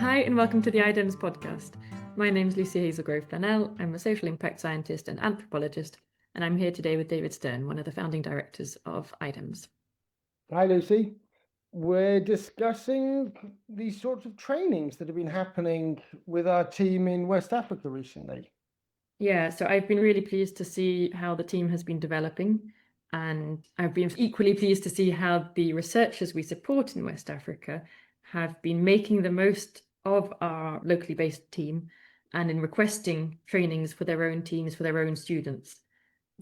Hi and welcome to the IDEMS podcast. My name's Lucie Hazelgrove-Planell. I'm a social impact scientist and anthropologist, and I'm here today with David Stern, one of the founding directors of IDEMS. Hi, Lucy. We're discussing these sorts of trainings that have been happening with our team in West Africa recently. Yeah, so I've been really pleased to see how the team has been developing, and I've been equally pleased to see how the researchers we support in West Africa have been making the most of our locally based team and in requesting trainings for their own teams, for their own students.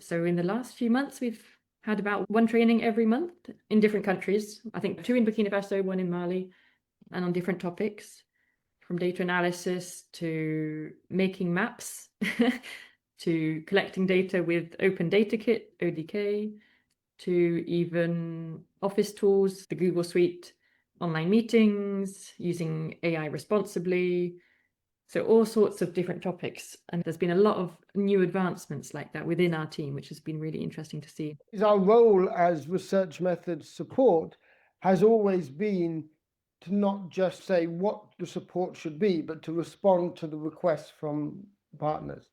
So in the last few months, we've had about one training every month in different countries. I think 2 in Burkina Faso, 1 in Mali, and on different topics, from data analysis to making maps, to collecting data with Open Data Kit, ODK, to even office tools, the Google Suite, online meetings, using AI responsibly. So all sorts of different topics. And there's been a lot of new advancements like that within our team, which has been really interesting to see. Our role as research methods support has always been to not just say what the support should be, but to respond to the requests from partners.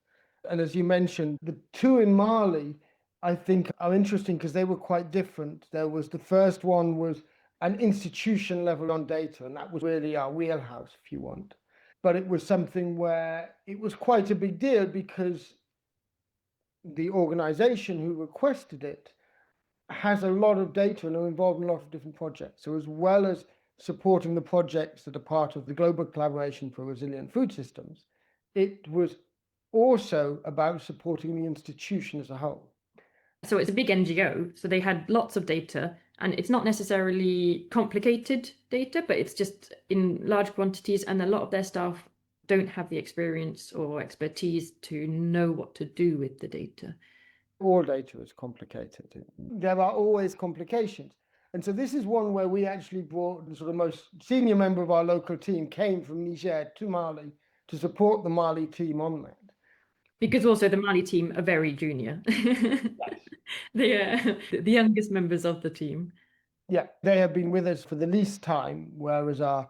And as you mentioned, the 2 in Mali, I think, are interesting because they were quite different. There was the first one was an institution level on data, and that was really our wheelhouse, if you want. But it was something where it was quite a big deal because the organization who requested it has a lot of data and are involved in a lot of different projects. So as well as supporting the projects that are part of the Global Collaboration for Resilient Food Systems, it was also about supporting the institution as a whole. So it's a big NGO, so they had lots of data, and it's not necessarily complicated data, but it's just in large quantities, and a lot of their staff don't have the experience or expertise to know what to do with the data. All data is complicated. There are always complications. And so this is one where we actually brought the sort of most senior member of our local team came from Niger to Mali to support the Mali team on that. Because also the Mali team are very junior. Yes. They are the youngest members of the team. Yeah, they have been with us for the least time, whereas our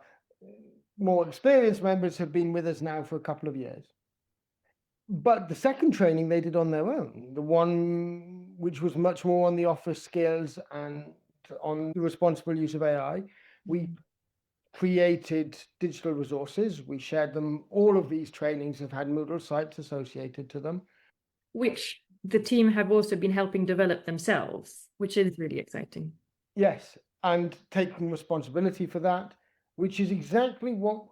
more experienced members have been with us now for a couple of years. But the second training they did on their own, the one which was much more on the office skills and on the responsible use of AI, we created digital resources. We shared them. All of these trainings have had Moodle sites associated to them, which the team have also been helping develop themselves, which is really exciting. Yes, and taking responsibility for that, which is exactly what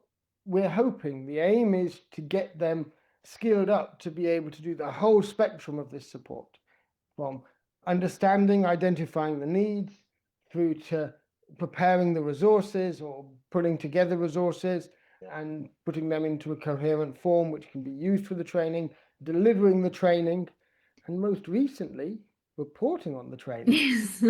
we're hoping. The aim is to get them skilled up to be able to do the whole spectrum of this support, from understanding, identifying the needs, through to preparing the resources or putting together resources and putting them into a coherent form which can be used for the training, delivering the training, and most recently, reporting on the training. Yes.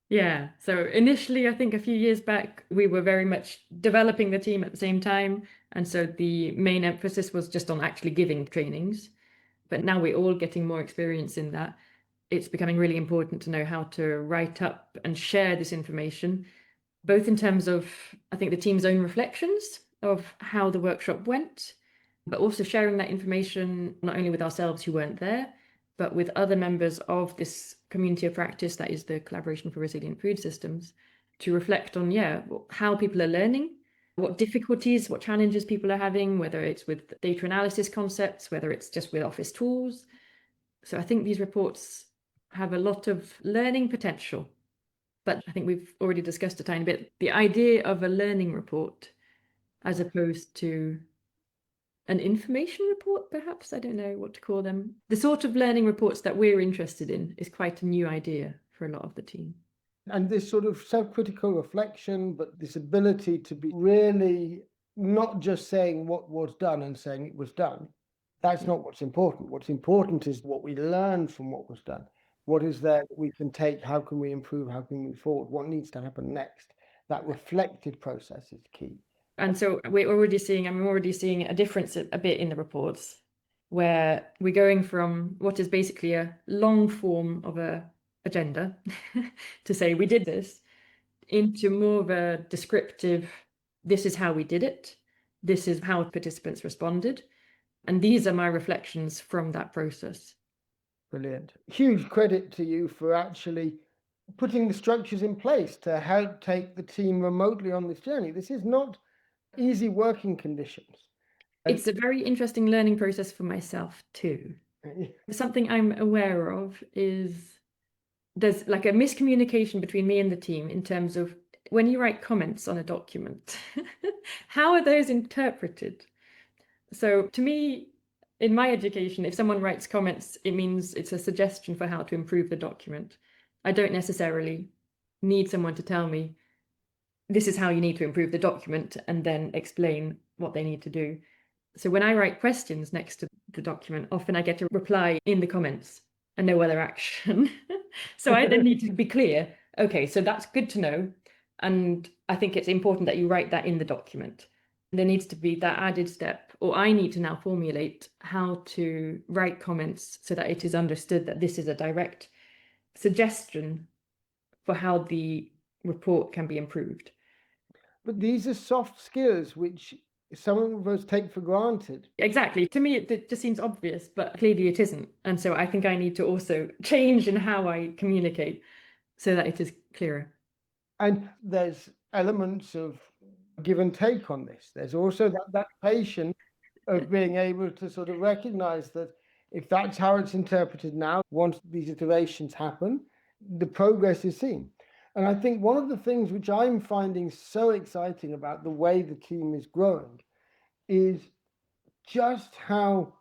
Yeah. So initially, I think a few years back, we were very much developing the team at the same time. And so the main emphasis was just on actually giving trainings. But now we're all getting more experience in that. It's becoming really important to know how to write up and share this information, both in terms of, I think, the team's own reflections of how the workshop went, but also sharing that information not only with ourselves who weren't there, but with other members of this community of practice that is the Collaboration for Resilient Food Systems, to reflect on, how people are learning, what difficulties, what challenges people are having, whether it's with data analysis concepts, whether it's just with office tools. So I think these reports have a lot of learning potential. But I think we've already discussed a tiny bit the idea of a learning report as opposed to an information report, perhaps. I don't know what to call them. The sort of learning reports that we're interested in is quite a new idea for a lot of the team. And this sort of self-critical reflection, but this ability to be really not just saying what was done and saying it was done. That's not what's important. What's important is what we learn from what was done. What is there that we can take? How can we improve? How can we move forward? What needs to happen next? That reflected process is key. And so I'm already seeing a difference a bit in the reports, where we're going from what is basically a long form of a agenda to say we did this, into more of a descriptive this is how we did it. This is how participants responded. And these are my reflections from that process. Brilliant. Huge credit to you for actually putting the structures in place to help take the team remotely on this journey. This is not easy working conditions. It's a very interesting learning process for myself too. Something I'm aware of is there's like a miscommunication between me and the team in terms of when you write comments on a document, how are those interpreted? So to me, in my education, if someone writes comments, it means it's a suggestion for how to improve the document. I don't necessarily need someone to tell me, this is how you need to improve the document, and then explain what they need to do. So when I write questions next to the document, often I get a reply in the comments and no other action. So I then need to be clear, okay, so that's good to know. And I think it's important that you write that in the document. There needs to be that added step, or I need to now formulate how to write comments so that it is understood that this is a direct suggestion for how the report can be improved. But these are soft skills which some of us take for granted. Exactly. To me, it just seems obvious, but clearly it isn't. And so I think I need to also change in how I communicate so that it is clearer. And there's elements of give and take on this. There's also that patience of being able to sort of recognize that if that's how it's interpreted now, once these iterations happen, the progress is seen. And I think one of the things which I'm finding so exciting about the way the team is growing is just how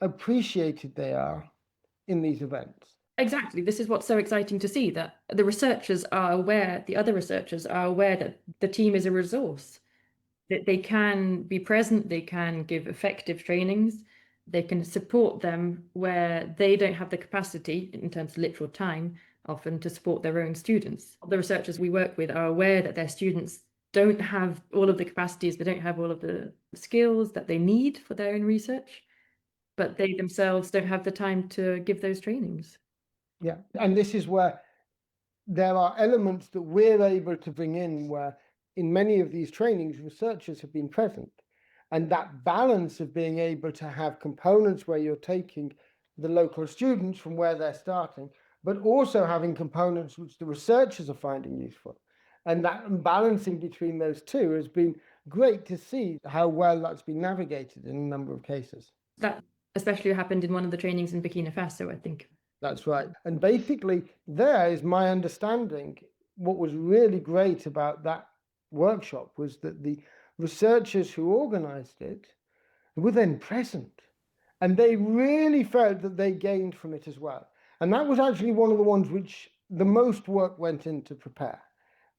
appreciated they are in these events. Exactly. This is what's so exciting to see, that the researchers are aware, the other researchers are aware that the team is a resource, that they can be present, they can give effective trainings, they can support them where they don't have the capacity in terms of literal time often to support their own students. The researchers we work with are aware that their students don't have all of the capacities, they don't have all of the skills that they need for their own research, but they themselves don't have the time to give those trainings. Yeah, and this is where there are elements that we're able to bring in where in many of these trainings, researchers have been present. And that balance of being able to have components where you're taking the local students from where they're starting, but also having components which the researchers are finding useful. And that balancing between those two has been great to see how well that's been navigated in a number of cases. That especially happened in one of the trainings in Burkina Faso, I think. That's right. And basically, there is my understanding. What was really great about that workshop was that the researchers who organized it were then present. And they really felt that they gained from it as well. And that was actually one of the ones which the most work went in to prepare.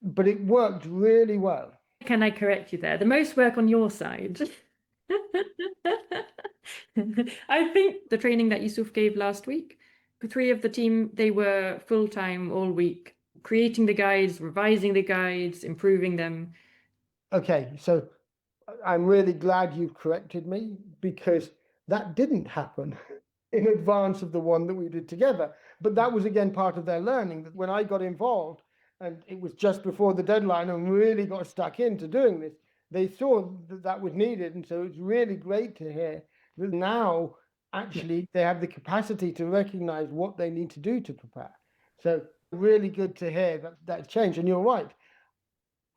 But it worked really well. Can I correct you there? The most work on your side. I think the training that Yusuf gave last week, the three of the team, they were full-time all week, creating the guides, revising the guides, improving them. Okay, so I'm really glad you've corrected me, because that didn't happen in advance of the one that we did together. But that was again part of their learning, that when I got involved and it was just before the deadline and really got stuck into doing this, they saw that that was needed. And so it's really great to hear that now actually they have the capacity to recognize what they need to do to prepare. So really good to hear that that's changed. And you're right,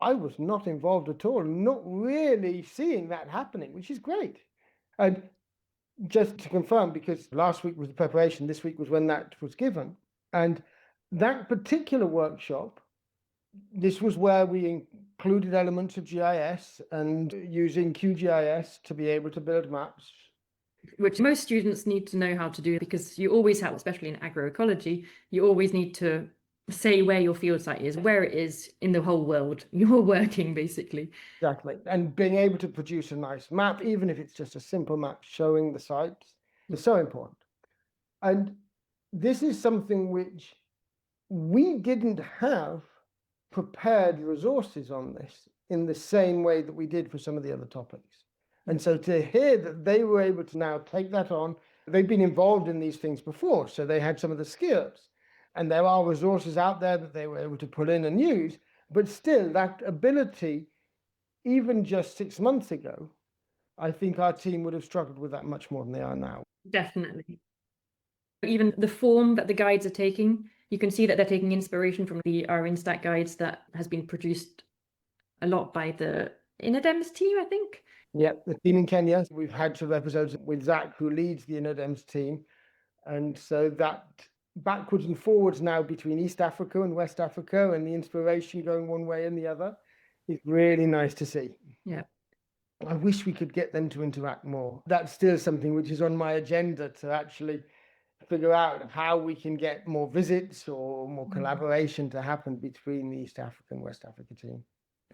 I was not involved at all, not really seeing that happening, which is great. And just to confirm, because last week was the preparation, this week was when that was given. And that particular workshop, this was where we included elements of GIS and using QGIS to be able to build maps. Which most students need to know how to do, because you always have, especially in agroecology, you always need to say where your field site is, where it is in the whole world you're working, basically. Exactly. And being able to produce a nice map, even if it's just a simple map showing the sites, is so important. And this is something which we didn't have prepared resources on this in the same way that we did for some of the other topics. And so to hear that they were able to now take that on, they've been involved in these things before, so they had some of the skills. And there are resources out there that they were able to put in and use, but still that ability even just 6 months ago, I think our team would have struggled with that much more than they are now. Definitely. Even the form that the guides are taking, you can see that they're taking inspiration from our Instat guides that has been produced a lot by the INADEMS team, I think. Yeah, the team in Kenya, we've had some episodes with Zach, who leads the INADEMS team. And so that backwards and forwards now between East Africa and West Africa, and the inspiration going one way and the other, is really nice to see. Yeah. I wish we could get them to interact more. That's still something which is on my agenda, to actually figure out how we can get more visits or more collaboration to happen between the East Africa and West Africa team.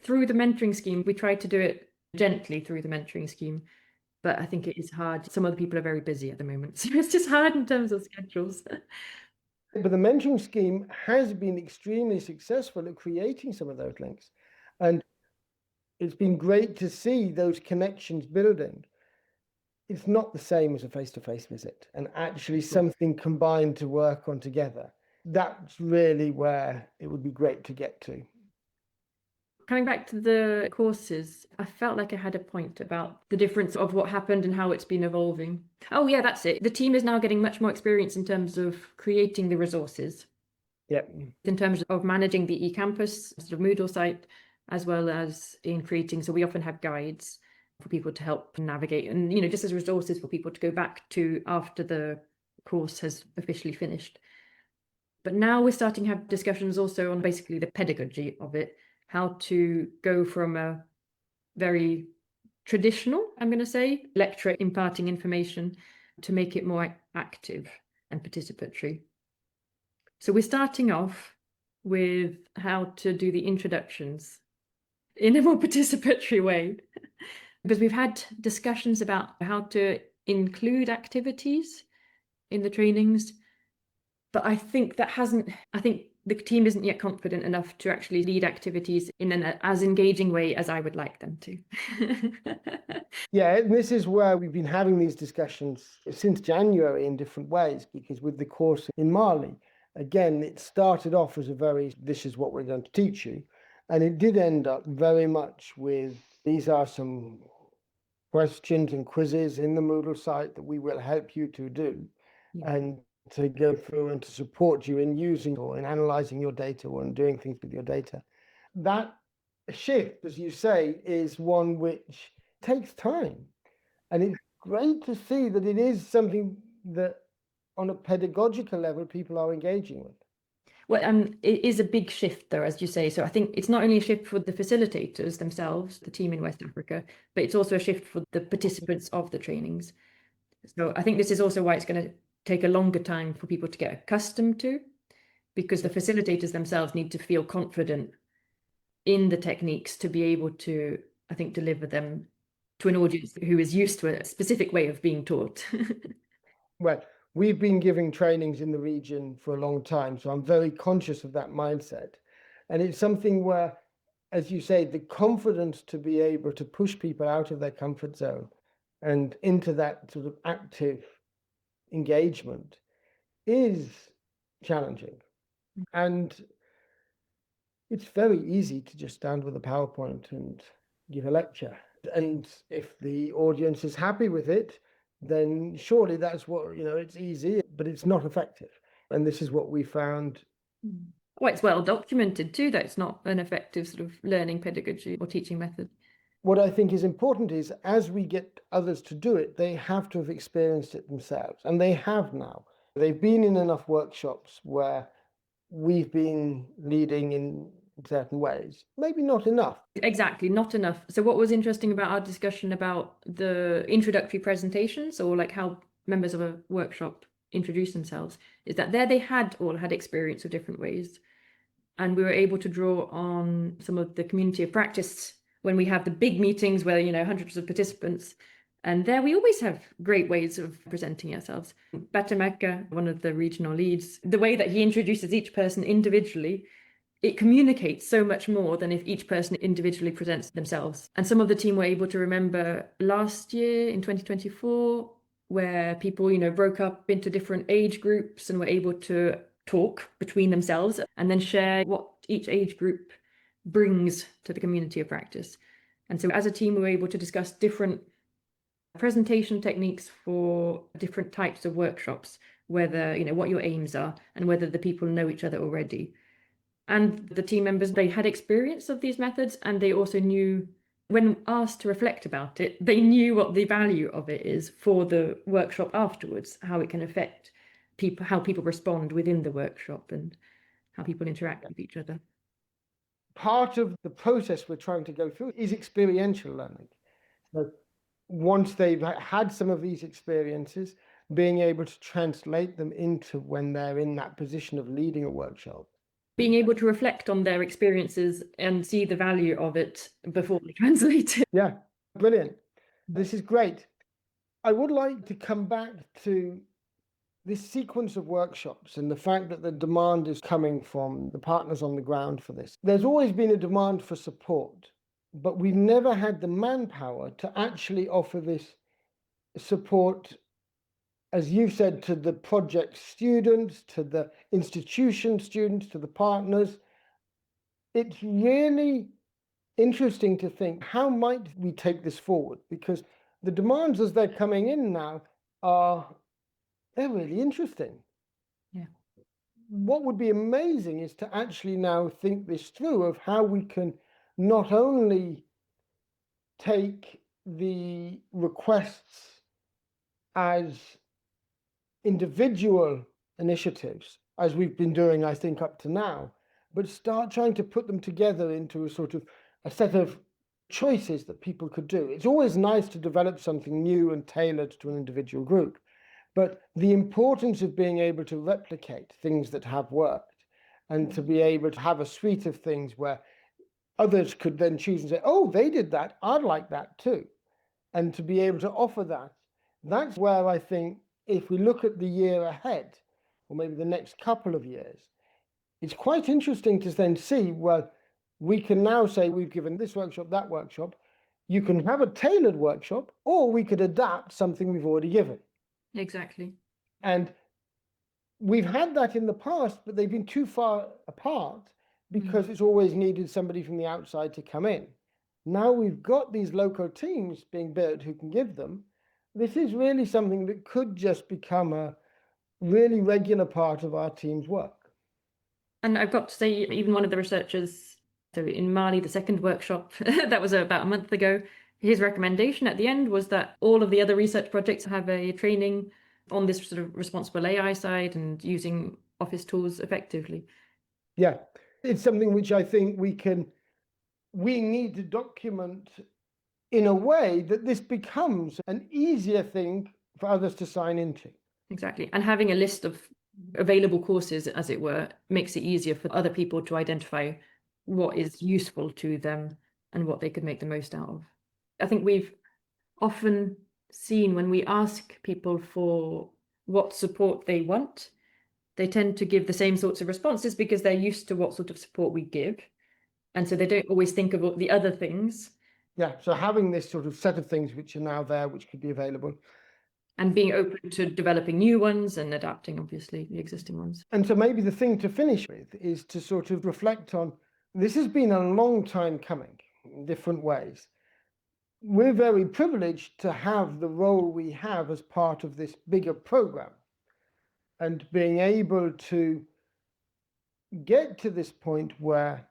Through the mentoring scheme, we tried to do it gently through the mentoring scheme, but I think it is hard. Some other people are very busy at the moment, so it's just hard in terms of schedules. But the mentoring scheme has been extremely successful at creating some of those links. And it's been great to see those connections building. It's not the same as a face-to-face visit, and actually something combined to work on together. That's really where it would be great to get to. Coming back to the courses, I felt like I had a point about the difference of what happened and how it's been evolving. Oh yeah, that's it. The team is now getting much more experience in terms of creating the resources. Yep. In terms of managing the eCampus, sort of Moodle site, as well as in creating, so we often have guides for people to help navigate, and just as resources for people to go back to after the course has officially finished. But now we're starting to have discussions also on basically the pedagogy of it, how to go from a very traditional, I'm going to say, lecture imparting information to make it more active and participatory. So we're starting off with how to do the introductions in a more participatory way, because we've had discussions about how to include activities in the trainings, but I think the team isn't yet confident enough to actually lead activities in an as engaging way as I would like them to. Yeah, and this is where we've been having these discussions since January in different ways, because with the course in Mali, again, it started off as this is what we're going to teach you. And it did end up very much with, these are some questions and quizzes in the Moodle site that we will help you to do. Yeah. And to go through and to support you in using or in analyzing your data or in doing things with your data. That shift, as you say, is one which takes time. And it's great to see that it is something that on a pedagogical level people are engaging with. Well, it is a big shift, though, as you say. So I think it's not only a shift for the facilitators themselves, the team in West Africa, but it's also a shift for the participants of the trainings. So I think this is also why it's going to take a longer time for people to get accustomed to, because the facilitators themselves need to feel confident in the techniques to be able to, I think, deliver them to an audience who is used to a specific way of being taught. Well, we've been giving trainings in the region for a long time, so I'm very conscious of that mindset. And it's something where, as you say, the confidence to be able to push people out of their comfort zone and into that sort of active engagement is challenging. And it's very easy to just stand with a PowerPoint and give a lecture. And if the audience is happy with it, then surely that's what, it's easy, but it's not effective. And this is what we found. Well, it's well documented too that it's not an effective sort of learning pedagogy or teaching method. What I think is important is, as we get others to do it, they have to have experienced it themselves. And they have now. They've been in enough workshops where we've been leading in certain ways. Maybe not enough. Exactly, not enough. So what was interesting about our discussion about the introductory presentations, or like how members of a workshop introduce themselves, is that there they all had experience of different ways. And we were able to draw on some of the community of practice when we have the big meetings where, hundreds of participants. And there we always have great ways of presenting ourselves. Batameka, one of the regional leads, the way that he introduces each person individually, it communicates so much more than if each person individually presents themselves. And some of the team were able to remember last year in 2024, where people, broke up into different age groups and were able to talk between themselves and then share what each age group brings to the community of practice. And so as a team, we were able to discuss different presentation techniques for different types of workshops, whether, what your aims are and whether the people know each other already. And the team members, they had experience of these methods, and they also knew, when asked to reflect about it, they knew what the value of it is for the workshop afterwards, how it can affect people, how people respond within the workshop and how people interact with each other. Part of the process we're trying to go through is experiential learning. So once they've had some of these experiences, being able to translate them into when they're in that position of leading a workshop. Being able to reflect on their experiences and see the value of it before they translate it. Yeah, brilliant. This is great. I would like to come back to this sequence of workshops and the fact that the demand is coming from the partners on the ground for this. There's always been a demand for support, but we've never had the manpower to actually offer this support, as you said, to the project students, to the institution students, to the partners. It's really interesting to think, how might we take this forward? Because the demands as they're coming in now they're really interesting. Yeah. What would be amazing is to actually now think this through of how we can not only take the requests as individual initiatives, as we've been doing, I think, up to now, but start trying to put them together into a sort of a set of choices that people could do. It's always nice to develop something new and tailored to an individual group, but the importance of being able to replicate things that have worked and to be able to have a suite of things where others could then choose and say, oh, they did that, I'd like that too. And to be able to offer that, that's where I think if we look at the year ahead, or maybe the next couple of years, it's quite interesting to then see, well, we can now say we've given this workshop, that workshop. You can have a tailored workshop, or we could adapt something we've already given. Exactly. And we've had that in the past, but they've been too far apart because it's always needed somebody from the outside to come in. Now we've got these local teams being built who can give them. This is really something that could just become a really regular part of our team's work. And I've got to say, even one of the researchers, so in Mali, the second workshop, that was about a month ago, his recommendation at the end was that all of the other research projects have a training on this sort of responsible AI side and using Office tools effectively. Yeah, it's something which I think we need to document in a way that this becomes an easier thing for others to sign into. Exactly. And having a list of available courses, as it were, makes it easier for other people to identify what is useful to them and what they could make the most out of. I think we've often seen when we ask people for what support they want, they tend to give the same sorts of responses because they're used to what sort of support we give. And so they don't always think about the other things. Yeah, so having this sort of set of things which are now there, which could be available. And being open to developing new ones and adapting, obviously, the existing ones. And so maybe the thing to finish with is to sort of reflect on, this has been a long time coming in different ways. We're very privileged to have the role we have as part of this bigger program, and being able to get to this point where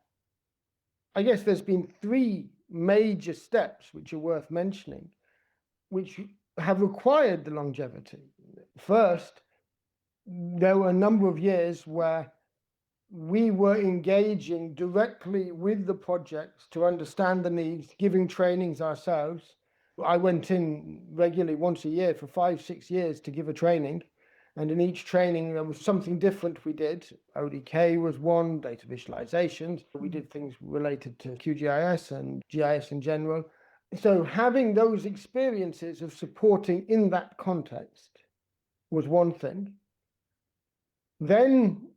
I guess there's been three major steps which are worth mentioning, which have required the longevity. First, there were a number of years where we were engaging directly with the projects to understand the needs, giving trainings ourselves. I went in regularly once a year for 5-6 years to give a training. And in each training, there was something different we did. ODK was one, data visualizations. We did things related to QGIS and GIS in general. So having those experiences of supporting in that context was one thing. Then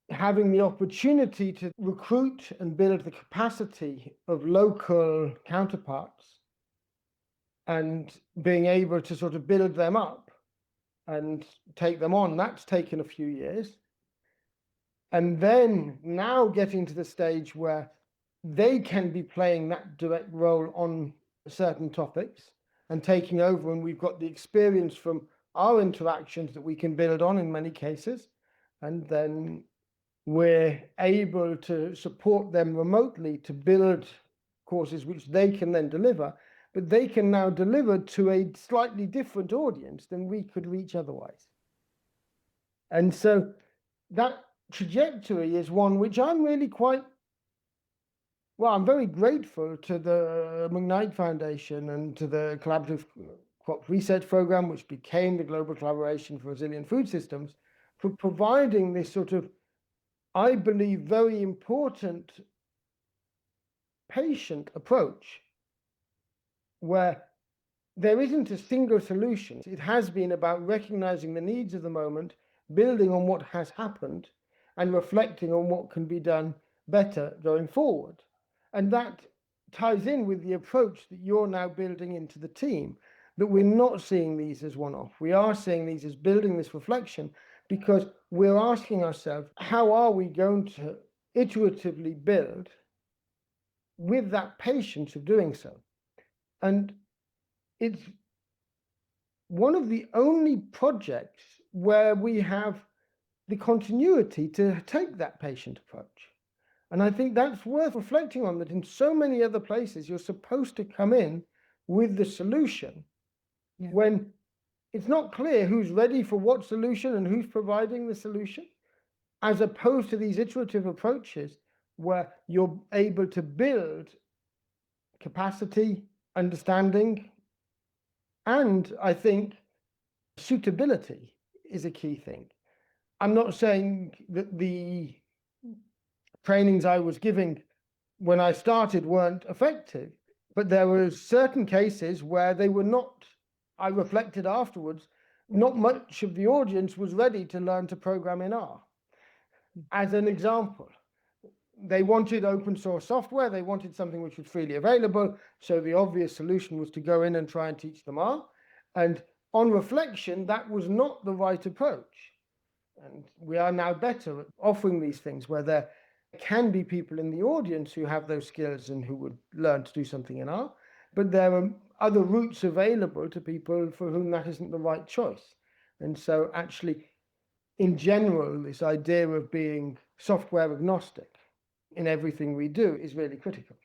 having the opportunity to recruit and build the capacity of local counterparts and being able to sort of build them up and take them on, that's taken a few years. And then now getting to the stage where they can be playing that direct role on certain topics and taking over, and we've got the experience from our interactions that we can build on in many cases, and then we're able to support them remotely to build courses which they can then deliver, but they can now deliver to a slightly different audience than we could reach otherwise. And so that trajectory is one which I'm really I'm very grateful to the McKnight Foundation and to the Collaborative Crop Research Program, which became the Global Collaboration for Resilient Food Systems, for providing this sort of, I believe, very important patient approach where there isn't a single solution. It has been about recognizing the needs of the moment, building on what has happened, and reflecting on what can be done better going forward. And that ties in with the approach that you're now building into the team, that we're not seeing these as one-off. We are seeing these as building this reflection, because we're asking ourselves, how are we going to iteratively build with that patience of doing so? And it's one of the only projects where we have the continuity to take that patient approach. And I think that's worth reflecting on, that in so many other places, you're supposed to come in with the solution when it's not clear who's ready for what solution and who's providing the solution, as opposed to these iterative approaches where you're able to build capacity, understanding, and I think suitability is a key thing. I'm not saying that the trainings I was giving when I started weren't effective, but there were certain cases where they were not. I reflected afterwards, not much of the audience was ready to learn to program in R. As an example, they wanted open source software, they wanted something which was freely available, so the obvious solution was to go in and try and teach them R. And on reflection, that was not the right approach. And we are now better at offering these things where there can be people in the audience who have those skills and who would learn to do something in R, but there are other routes available to people for whom that isn't the right choice. And so actually, in general, this idea of being software agnostic in everything we do is really critical.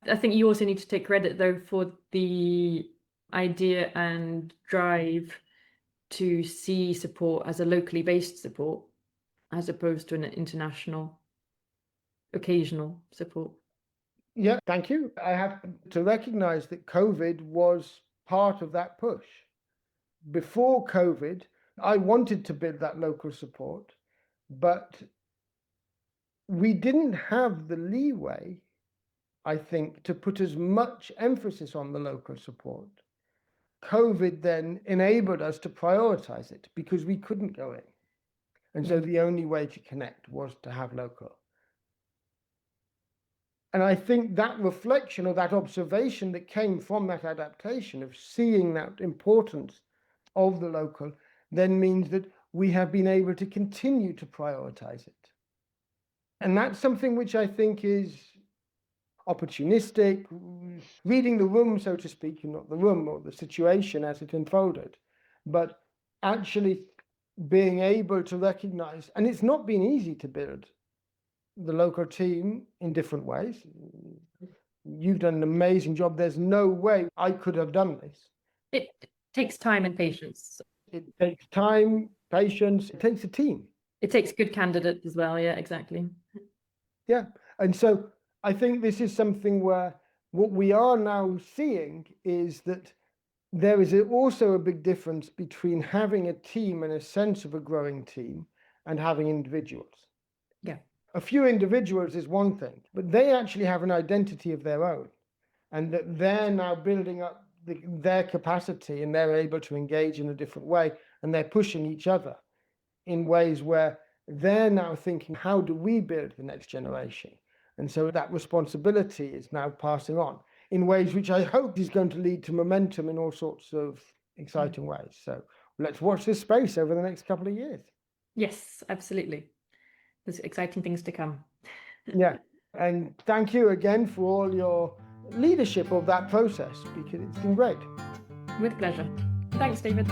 I think you also need to take credit, though, for the idea and drive to see support as a locally based support, as opposed to an international, occasional support. Yeah, thank you. I have to recognize that COVID was part of that push. Before COVID, I wanted to build that local support, but we didn't have the leeway, I think, to put as much emphasis on the local support. COVID then enabled us to prioritize it because we couldn't go in. And so the only way to connect was to have local. And I think that reflection or that observation that came from that adaptation of seeing that importance of the local then means that we have been able to continue to prioritize it. And that's something which I think is opportunistic, reading the room, so to speak, and not the room or the situation as it unfolded, but actually being able to recognize, and it's not been easy to build the local team in different ways. You've done an amazing job. There's no way I could have done this. It takes time and patience. It takes time, patience, it takes a team. It takes good candidates as well. Yeah, exactly. Yeah. And so I think this is something where what we are now seeing is that there is also a big difference between having a team and a sense of a growing team and having individuals. Yeah. A few individuals is one thing, but they actually have an identity of their own, and that they're now building up their capacity and they're able to engage in a different way, and they're pushing each other in ways where they're now thinking, how do we build the next generation? And so that responsibility is now passing on in ways which I hope is going to lead to momentum in all sorts of exciting ways. So let's watch this space over the next couple of years. Yes, absolutely. There's exciting things to come. Yeah. And thank you again for all your leadership of that process, because it's been great. With pleasure. Thanks, David.